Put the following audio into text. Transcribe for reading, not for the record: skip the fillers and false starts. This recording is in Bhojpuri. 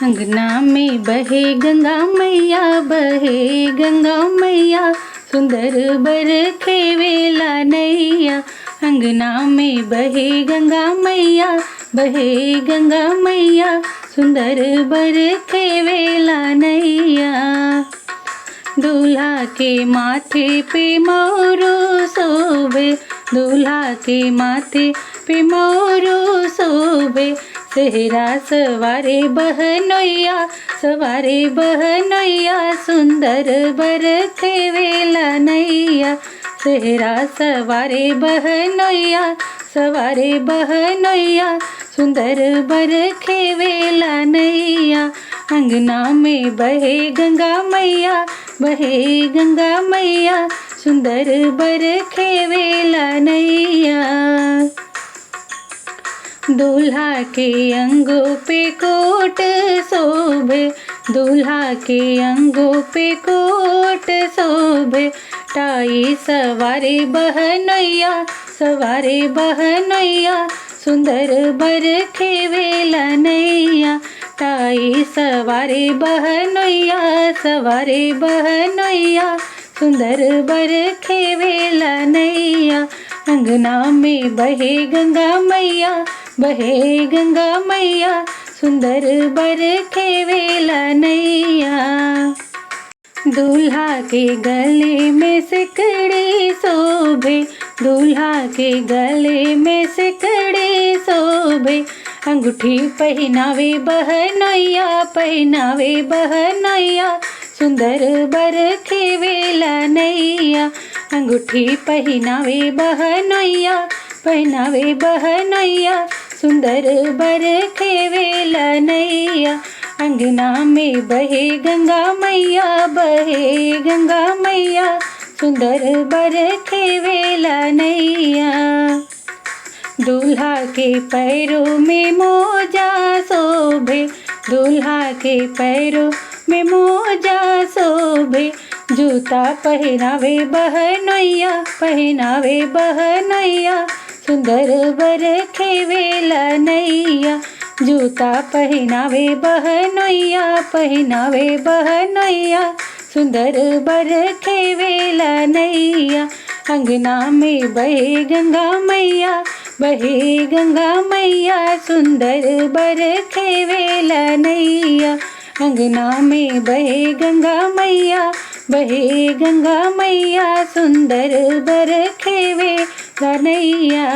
अंगना में बहे गंगा मैया, बहे गंगा मैया, सुंदर बर खेवेला नैया। अंगना में बहे गंगा मैया, बहे गंगा मैया, सुंदर बर खेवेला नैया। दूल्हा के माथे पे मोरू शोभे, दूल्हा के माथे पे मोरू शोभे। सेहरा सवारे बहनोइया, सवारे बहनोइया, सुंदर बर खेवेला नैया। सेहरा सवारे बहनोइया, सवारे बहनोइया, सुंदर बर खेवेला नैया। अंगना में बहे गंगा मैया, बहे गंगा मैया, सुंदर बर खेवेला नैया। दूल्हा के अंगों पे कोट शोभे, दूल्हा के अंगों पे कोट शोभे। टाई सवारे बहनोइया, सवारे बहनोइया, सुंदर बर खेवेला नैया। टाई सवारे बहनोइया, सवारे बहनोइया, सुंदर बर खेवेला नैया। अंगना में बहे गंगा मैया, बहे गंगा मैया, सुंदर बर खेवेला नैया। दूल्हा के गले में सिकड़ी शोभे, दूल्हा के गले में सिकड़ी शोभे। अंगूठी पहनावे बहनोइया, पहनावे बहनोइया, सुंदर बर खेवेला नैया। अंगूठी पहनावे बहनोइया, पहनावे बहनोइया, सुंदर बर खेवेला नैया। अंगना में बहे गंगा मैया, बहे गंगा मैया, सुंदर बर खेवेला नैया। दूल्हा के पैरों में मोजा शोभे, दूल्हा के पैरों में मोजा शोभे। जूता पहनावे बहनोइया, पहनावे बहनोइया, सुंदर बर खेवेला नैया। जूता पहनावे बहनोइया, पहनावे बहनोइया, सुंदर बर खेवेला नैया। अंगना में बहे गंगा मैया, बहे गंगा मैया, सुंदर बर खेवेला नैया। अंगना में बहे गंगा मैया, बहे गंगा मैया, सुंदर बर खेवेला नैया।